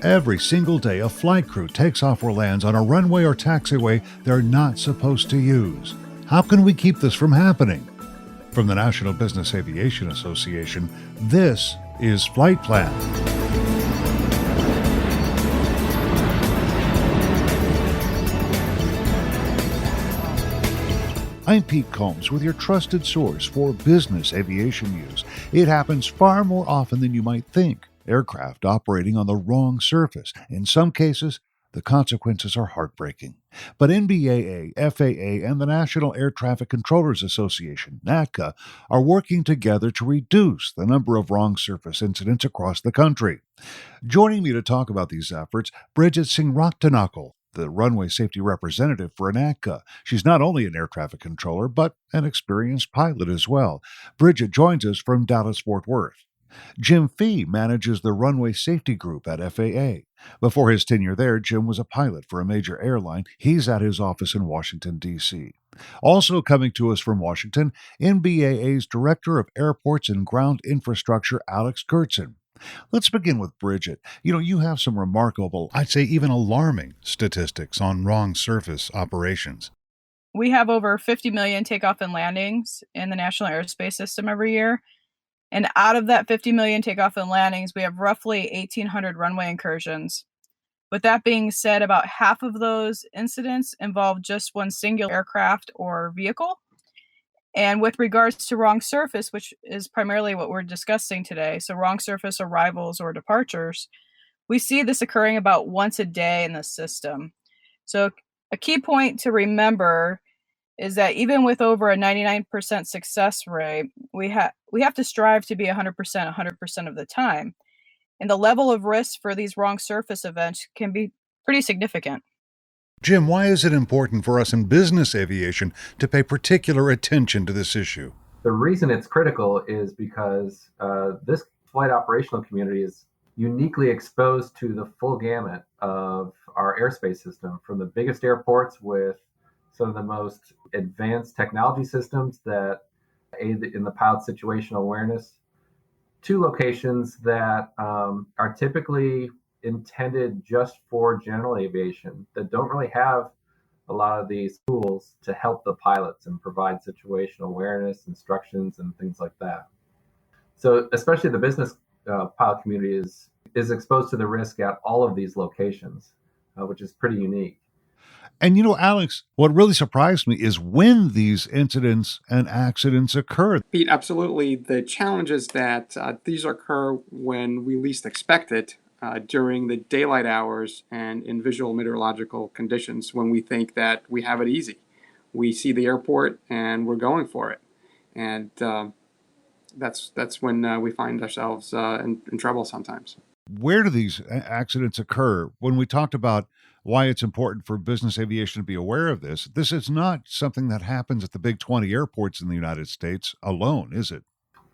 Every single day, a flight crew takes off or lands on a runway or taxiway they're not supposed to use. How can we keep this from happening? From the National Business Aviation Association, this is Flight Plan. I'm Pete Combs with your trusted source for business aviation news. It happens far more often than you might think. Aircraft operating on the wrong surface. In some cases, the consequences are heartbreaking. But NBAA, FAA, and the National Air Traffic Controllers Association, NATCA, are working together to reduce the number of wrong surface incidents across the country. Joining me to talk about these efforts, Bridget Singh-Raktanakul, the runway safety representative for NATCA. She's not only an air traffic controller, but an experienced pilot as well. Bridget joins us from Dallas-Fort Worth. Jim Fee manages the runway safety group at FAA. Before his tenure there, Jim was a pilot for a major airline. He's at his office in Washington, D.C. Also coming to us from Washington, NBAA's Director of Airports and Ground Infrastructure, Alex Gertsen. Let's begin with Bridget. You have some remarkable, I'd say even alarming, statistics on wrong surface operations. We have over 50 million takeoff and landings in the National Airspace System every year. And out of that 50 million takeoff and landings, we have roughly 1,800 runway incursions. With that being said, about half of those incidents involve just one singular aircraft or vehicle. And with regards to wrong surface, which is primarily what we're discussing today, so wrong surface arrivals or departures, we see this occurring about once a day in the system. So a key point to remember is that even with over a 99% success rate, we have to strive to be 100% of the time. And the level of risk for these wrong surface events can be pretty significant. Jim, why is it important for us in business aviation to pay particular attention to this issue? The reason it's critical is because this flight operational community is uniquely exposed to the full gamut of our airspace system, from the biggest airports with some of the most advanced technology systems that aid in the pilot's situational awareness, to locations that are typically intended just for general aviation, that don't really have a lot of these tools to help the pilots and provide situational awareness, instructions, and things like that. So especially the business pilot community is exposed to the risk at all of these locations, which is pretty unique. And Alex, what really surprised me is when these incidents and accidents occur. Pete, absolutely. The challenge is that these occur when we least expect it, during the daylight hours and in visual meteorological conditions, when we think that we have it easy. We see the airport and we're going for it. And that's when we find ourselves in trouble sometimes. Where do these accidents occur? When we talked about why it's important for business aviation to be aware of this is not something that happens at the big 20 airports in the United States alone, is it?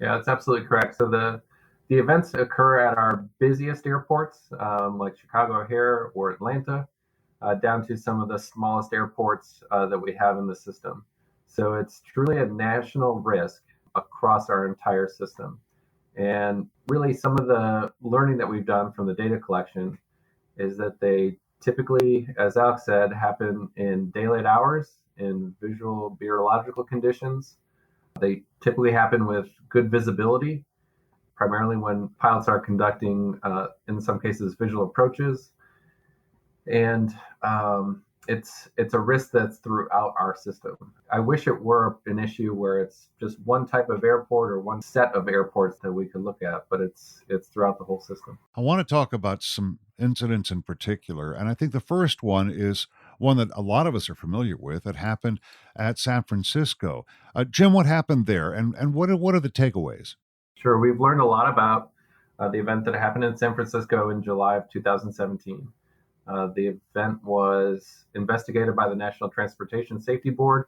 Yeah, that's absolutely correct. So the events occur at our busiest airports, like Chicago O'Hare or Atlanta, down to some of the smallest airports that we have in the system. So it's truly a national risk across our entire system. And really, some of the learning that we've done from the data collection is that they typically, as Alex said, happen in daylight hours, in visual meteorological conditions. They typically happen with good visibility, primarily when pilots are conducting, in some cases, visual approaches. And it's a risk that's throughout our system. I wish it were an issue where it's just one type of airport or one set of airports that we could look at, but it's throughout the whole system. I want to talk about some incidents in particular, and I think the first one is one that a lot of us are familiar with. It happened at San Francisco. Jim, what happened there, and what are the takeaways? Sure, we've learned a lot about the event that happened in San Francisco in July of 2017. The event was investigated by the National Transportation Safety Board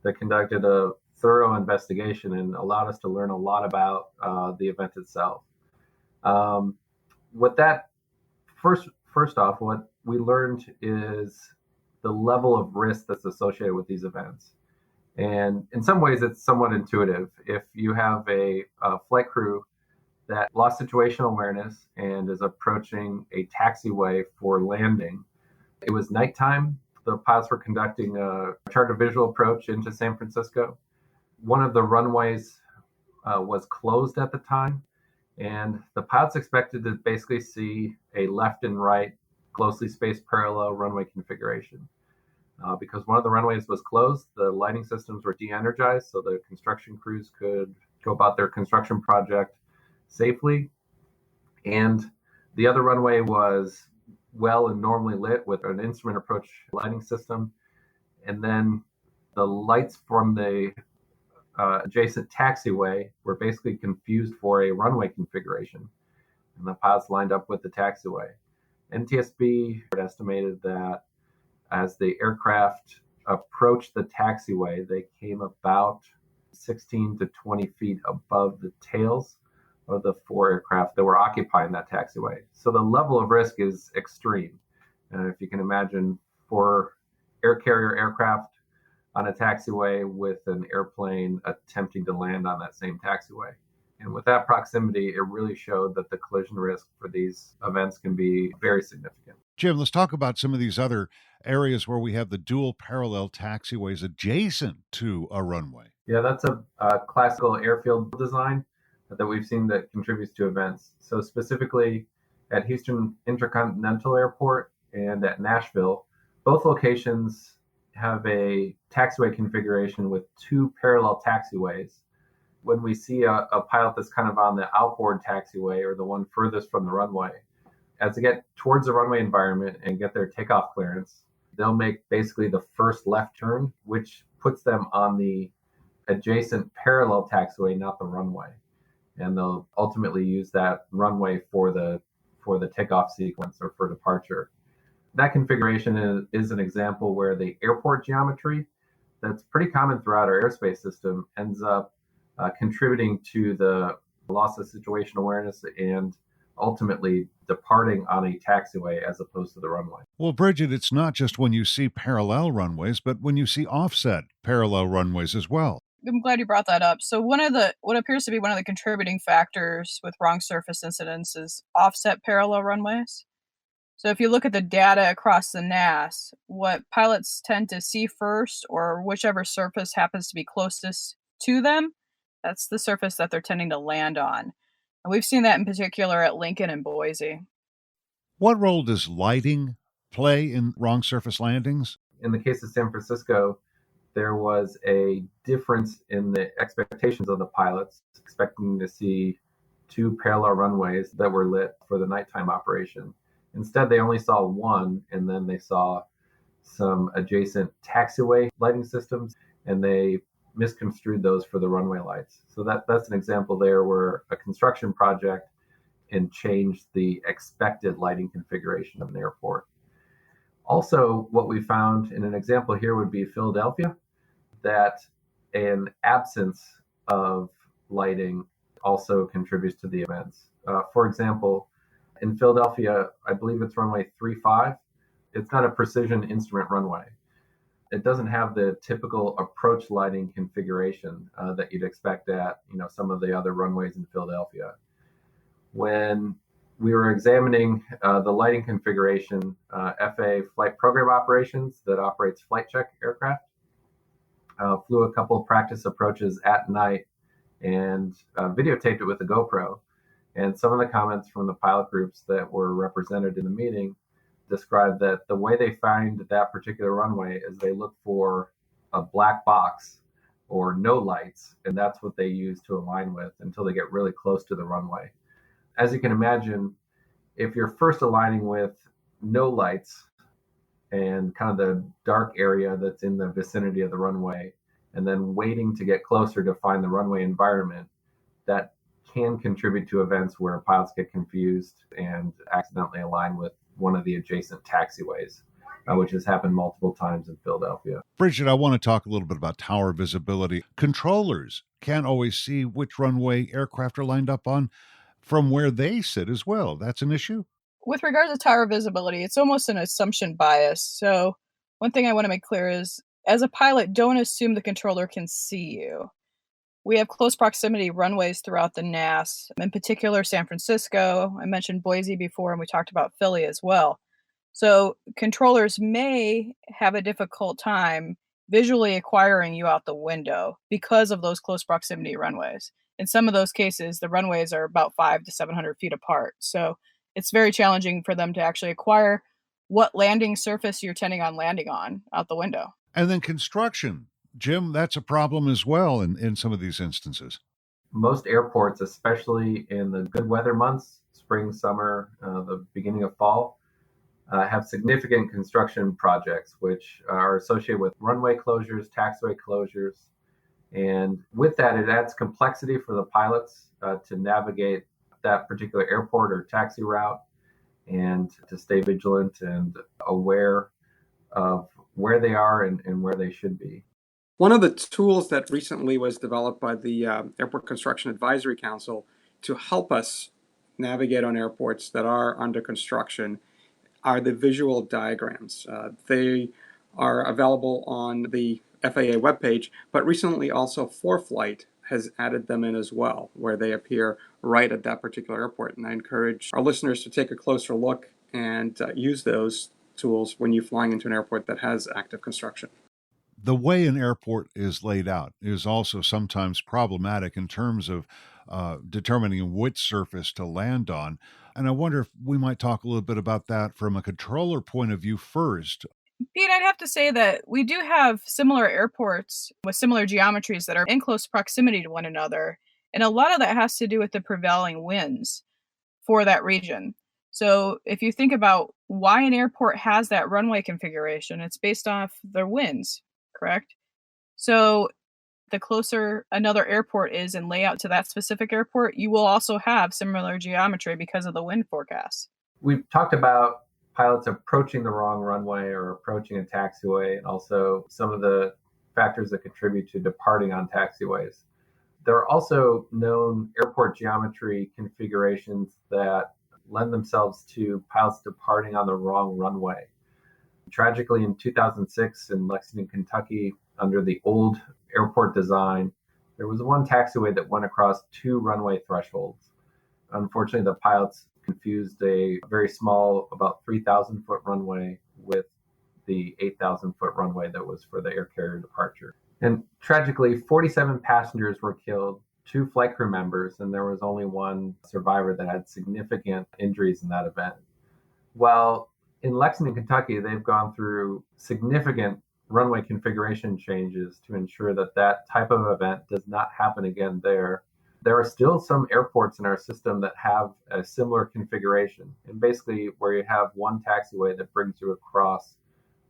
that conducted a thorough investigation and allowed us to learn a lot about the event itself. What we learned is the level of risk that's associated with these events. And in some ways, it's somewhat intuitive. If you have a flight crew that lost situational awareness and is approaching a taxiway for landing, it was nighttime. The pilots were conducting a charter visual approach into San Francisco. One of the runways was closed at the time, and the pilots expected to basically see a left and right closely spaced parallel runway configuration. Because one of the runways was closed, the lighting systems were de-energized, so the construction crews could go about their construction project safely. And the other runway was well and normally lit with an instrument approach lighting system. And then the lights from the adjacent taxiway were basically confused for a runway configuration. And the pilots lined up with the taxiway. NTSB estimated that as the aircraft approached the taxiway, they came about 16 to 20 feet above the tails of the four aircraft that were occupying that taxiway. So the level of risk is extreme. And if you can imagine, four air carrier aircraft on a taxiway with an airplane attempting to land on that same taxiway. And with that proximity, it really showed that the collision risk for these events can be very significant. Jim, let's talk about some of these other areas where we have the dual parallel taxiways adjacent to a runway. Yeah, that's a classical airfield design that we've seen that contributes to events. So specifically at Houston Intercontinental Airport and at Nashville, both locations have a taxiway configuration with two parallel taxiways. When we see a pilot that's kind of on the outboard taxiway or the one furthest from the runway, as they get towards the runway environment and get their takeoff clearance, they'll make basically the first left turn, which puts them on the adjacent parallel taxiway, not the runway. And they'll ultimately use that runway for the takeoff sequence or for departure. That configuration is an example where the airport geometry that's pretty common throughout our airspace system ends up contributing to the loss of situational awareness and ultimately departing on a taxiway as opposed to the runway. Well, Bridget, it's not just when you see parallel runways, but when you see offset parallel runways as well. I'm glad you brought that up. So what appears to be one of the contributing factors with wrong surface incidents is offset parallel runways. So if you look at the data across the NAS, what pilots tend to see first, or whichever surface happens to be closest to them, that's the surface that they're tending to land on. And we've seen that in particular at Lincoln and Boise. What role does lighting play in wrong surface landings? In the case of San Francisco, there was a difference in the expectations of the pilots, expecting to see two parallel runways that were lit for the nighttime operation. Instead, they only saw one, and then they saw some adjacent taxiway lighting systems, and they misconstrued those for the runway lights. So that's an example there where a construction project and changed the expected lighting configuration of an airport. Also, what we found in an example here would be Philadelphia, that an absence of lighting also contributes to the events. For example, in Philadelphia, I believe it's runway 35. It's not a precision instrument runway. It doesn't have the typical approach lighting configuration that you'd expect at some of the other runways in Philadelphia. When we were examining the lighting configuration, FAA Flight Program Operations that operates flight check aircraft flew a couple of practice approaches at night and videotaped it with a GoPro. And some of the comments from the pilot groups that were represented in the meeting described that the way they find that particular runway is they look for a black box or no lights, and that's what they use to align with until they get really close to the runway. As you can imagine, if you're first aligning with no lights and kind of the dark area that's in the vicinity of the runway, and then waiting to get closer to find the runway environment, that can contribute to events where pilots get confused and accidentally align with one of the adjacent taxiways, which has happened multiple times in Philadelphia. Bridget, I want to talk a little bit about tower visibility. Controllers can't always see which runway aircraft are lined up on from where they sit as well. That's an issue? With regards to tower visibility, it's almost an assumption bias. So One thing I want to make clear is, as a pilot, don't assume the controller can see you. We have close proximity runways throughout the NAS, in particular San Francisco. I mentioned Boise before, and we talked about Philly as well. So controllers may have a difficult time visually acquiring you out the window because of those close proximity runways. In some of those cases, the runways are about 500 to 700 feet apart. So it's very challenging for them to actually acquire what landing surface you're intending on landing on out the window. And then construction. Jim, that's a problem as well in some of these instances. Most airports, especially in the good weather months, spring, summer, the beginning of fall, have significant construction projects, which are associated with runway closures, taxiway closures. And with that, it adds complexity for the pilots to navigate that particular airport or taxi route and to stay vigilant and aware of where they are and where they should be. One of the tools that recently was developed by the Airport Construction Advisory Council to help us navigate on airports that are under construction are the visual diagrams. They are available on the FAA webpage, but recently also ForeFlight has added them in as well, where they appear right at that particular airport. And I encourage our listeners to take a closer look and use those tools when you're flying into an airport that has active construction. The way an airport is laid out is also sometimes problematic in terms of determining which surface to land on. And I wonder if we might talk a little bit about that from a controller point of view first. Pete, I'd have to say that we do have similar airports with similar geometries that are in close proximity to one another. And a lot of that has to do with the prevailing winds for that region. So if you think about why an airport has that runway configuration, it's based off their winds, correct? So the closer another airport is in layout to that specific airport, you will also have similar geometry because of the wind forecasts. We've talked about pilots approaching the wrong runway or approaching a taxiway, and also some of the factors that contribute to departing on taxiways. There are also known airport geometry configurations that lend themselves to pilots departing on the wrong runway. Tragically, in 2006 in Lexington, Kentucky, under the old airport design, there was one taxiway that went across two runway thresholds. Unfortunately, the pilots confused a very small, about 3,000 foot runway with the 8,000 foot runway that was for the air carrier departure. And tragically, 47 passengers were killed, 2 flight crew members, and there was only one survivor that had significant injuries in that event. Well, in Lexington, Kentucky, they've gone through significant runway configuration changes to ensure that that type of event does not happen again there. There are still some airports in our system that have a similar configuration, and basically where you have one taxiway that brings you across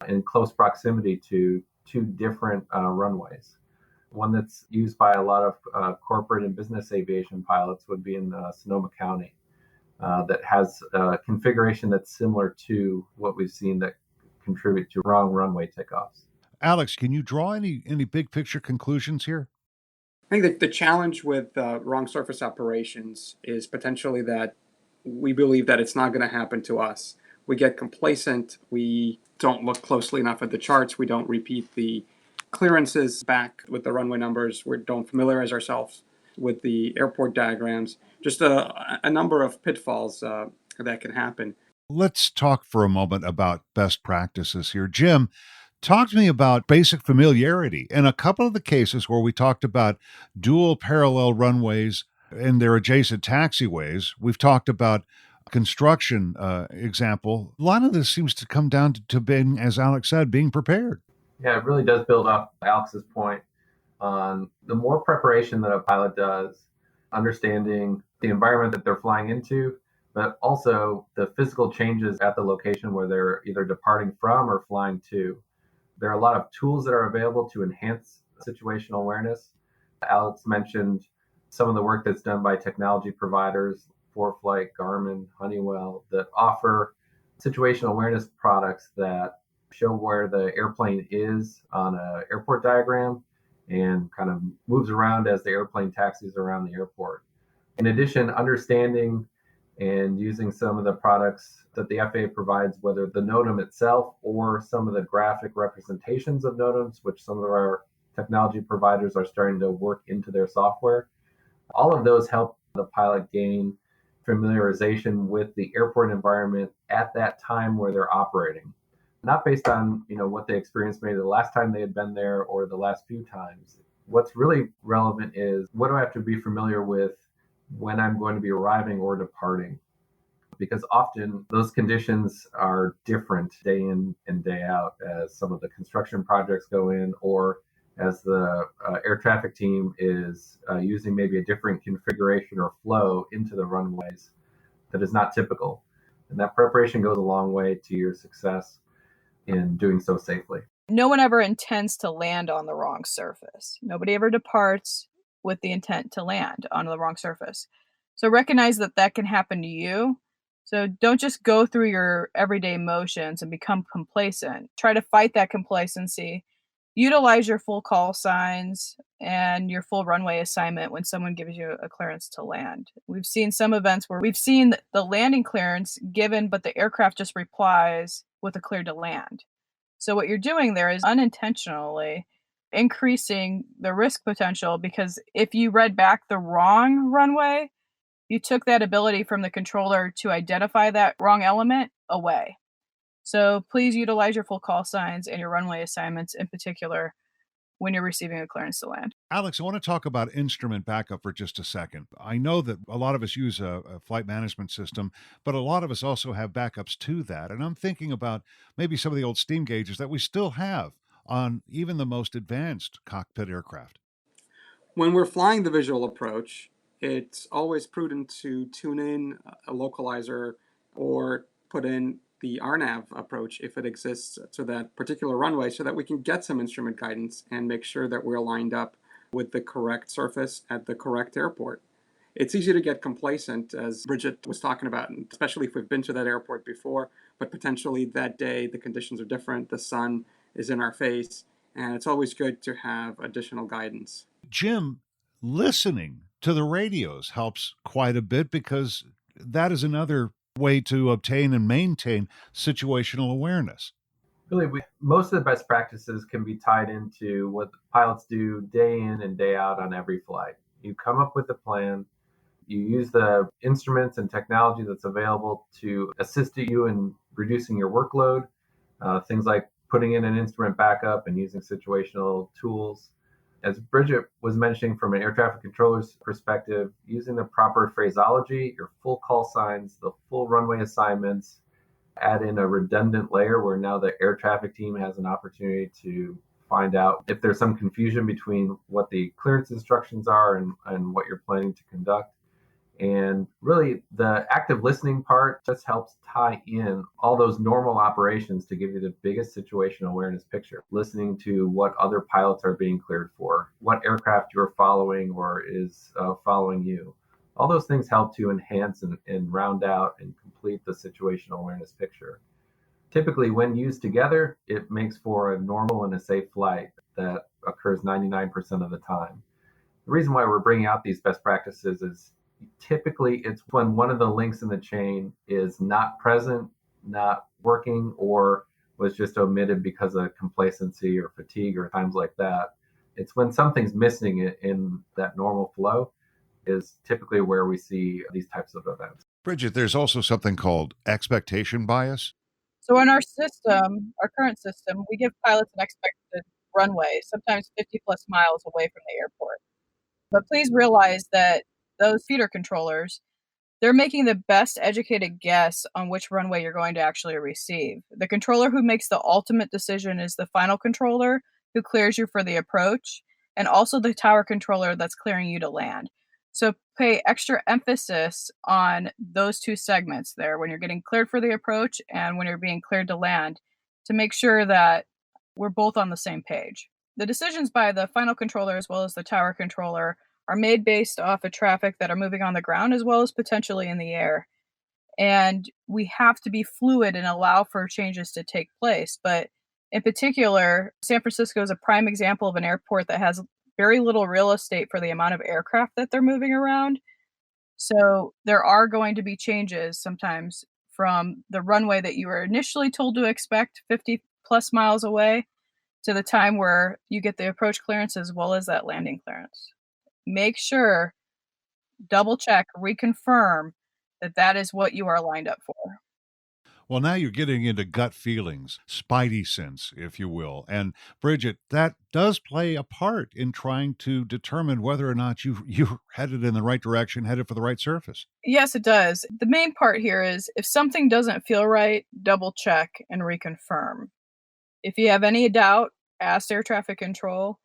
in close proximity to 2 different runways. One that's used by a lot of corporate and business aviation pilots would be in Sonoma County. That has a configuration that's similar to what we've seen that contribute to wrong runway takeoffs. Alex, can you draw any big picture conclusions here? I think that the challenge with wrong surface operations is potentially that we believe that it's not going to happen to us. We get complacent. We don't look closely enough at the charts. We don't repeat the clearances back with the runway numbers. We don't familiarize ourselves with the airport diagrams. Just a number of pitfalls that can happen. Let's talk for a moment about best practices here. Jim, talk to me about basic familiarity. In a couple of the cases where we talked about dual parallel runways and their adjacent taxiways, we've talked about construction example. A lot of this seems to come down to being, as Alex said, being prepared. Yeah, it really does build up Alex's point on the more preparation that a pilot does, understanding the environment that they're flying into, but also the physical changes at the location where they're either departing from or flying to. There are a lot of tools that are available to enhance situational awareness. Alex mentioned some of the work that's done by technology providers, ForeFlight, Garmin, Honeywell, that offer situational awareness products that show where the airplane is on an airport diagram and kind of moves around as the airplane taxis around the airport. In addition, understanding and using some of the products that the FAA provides, whether the NOTAM itself or some of the graphic representations of NOTAMs, which some of our technology providers are starting to work into their software. All of those help the pilot gain familiarization with the airport environment at that time where they're operating. Not based on, what they experienced maybe the last time they had been there or the last few times. What's really relevant is what do I have to be familiar with when I'm going to be arriving or departing? Because often those conditions are different day in and day out as some of the construction projects go in, or as the air traffic team is using maybe a different configuration or flow into the runways that is not typical. And that preparation goes a long way to your success in doing so safely. No one ever intends to land on the wrong surface. Nobody ever departs with the intent to land on the wrong surface. So recognize that that can happen to you. So don't just go through your everyday motions and become complacent. Try to fight that complacency. Utilize your full call signs and your full runway assignment when someone gives you a clearance to land. We've seen some events where we've seen the landing clearance given, but the aircraft just replies with a clear to land. So what you're doing there is unintentionally increasing the risk potential, because if you read back the wrong runway, you took that ability from the controller to identify that wrong element away. So please utilize your full call signs and your runway assignments in particular when you're receiving a clearance to land. Alex, I want to talk about instrument backup for just a second. I know that a lot of us use a flight management system, but a lot of us also have backups to that. And I'm thinking about maybe some of the old steam gauges that we still have on even the most advanced cockpit aircraft. When we're flying the visual approach, it's always prudent to tune in a localizer or put in the RNAV approach if it exists to that particular runway, so that we can get some instrument guidance and make sure that we're lined up with the correct surface at the correct airport. It's easy to get complacent, as Bridget was talking about, especially if we've been to that airport before, but potentially that day the conditions are different, the sun is in our face, and it's always good to have additional guidance. Jim, listening to the radios helps quite a bit, because that is another way to obtain and maintain situational awareness. Really, most of the best practices can be tied into what the pilots do day in and day out on every flight. You come up with a plan, you use the instruments and technology that's available to assist you in reducing your workload, things like putting in an instrument backup and using situational tools. As Bridget was mentioning, from an air traffic controller's perspective, using the proper phraseology, your full call signs, the full runway assignments, add in a redundant layer where now the air traffic team has an opportunity to find out if there's some confusion between what the clearance instructions are and what you're planning to conduct. And really, the active listening part just helps tie in all those normal operations to give you the biggest situational awareness picture. Listening to what other pilots are being cleared for, what aircraft you're following or is following you. All those things help to enhance and round out and complete the situational awareness picture. Typically, when used together, it makes for a normal and a safe flight that occurs 99% of the time. The reason why we're bringing out these best practices is typically it's when one of the links in the chain is not present, not working, or was just omitted because of complacency or fatigue or times like that. It's when something's missing in that normal flow is typically where we see these types of events. Bridget, there's also something called expectation bias. So in our system, our current system, we give pilots an expected runway, sometimes 50 plus miles away from the airport. But please realize that those feeder controllers, they're making the best educated guess on which runway you're going to actually receive. The controller who makes the ultimate decision is the final controller who clears you for the approach, and also the tower controller that's clearing you to land. So pay extra emphasis on those two segments there when you're getting cleared for the approach and when you're being cleared to land, to make sure that we're both on the same page. The decisions by the final controller as well as the tower controller are made based off of traffic that are moving on the ground as well as potentially in the air. And we have to be fluid and allow for changes to take place. But in particular, San Francisco is a prime example of an airport that has very little real estate for the amount of aircraft that they're moving around. So there are going to be changes sometimes from the runway that you were initially told to expect 50 plus miles away to the time where you get the approach clearance as well as that landing clearance. Make sure, double check, reconfirm that that is what you are lined up for. Well, now you're getting into gut feelings, spidey sense, if you will. And Bridget, that does play a part in trying to determine whether or not you're headed in the right direction, headed for the right surface. Yes, it does. The main part here is if something doesn't feel right, double check and reconfirm. If you have any doubt, ask air traffic control.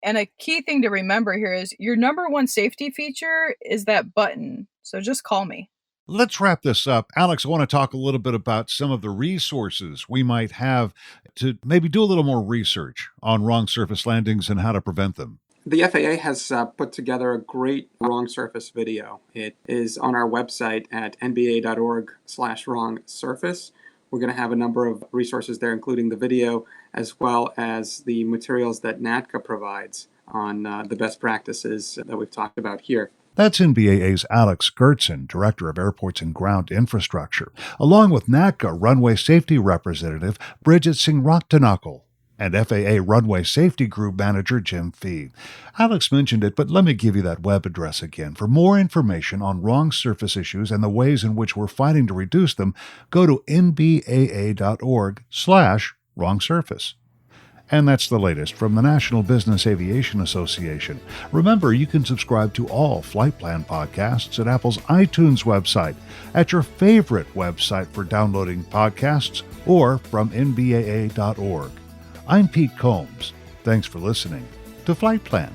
And a key thing to remember here is your number one safety feature is that button. So just call me. Let's wrap this up. Alex, I want to talk a little bit about some of the resources we might have to maybe do a little more research on wrong surface landings and how to prevent them. The FAA has put together a great wrong surface video. It is on our website at nba.org/wrong surface. We're going to have a number of resources there, including the video, as well as the materials that NATCA provides on the best practices that we've talked about here. That's NBAA's Alex Gertzen, Director of Airports and Ground Infrastructure, along with NATCA Runway Safety Representative Bridget Singh-Raktanakul and FAA Runway Safety Group Manager Jim Fee. Alex mentioned it, but let me give you that web address again. For more information on wrong surface issues and the ways in which we're fighting to reduce them, go to nbaa.org/wrong surface. And that's the latest from the National Business Aviation Association. Remember, you can subscribe to all Flight Plan podcasts at Apple's iTunes website, at your favorite website for downloading podcasts, or from nbaa.org. I'm Pete Combs. Thanks for listening to Flight Plan.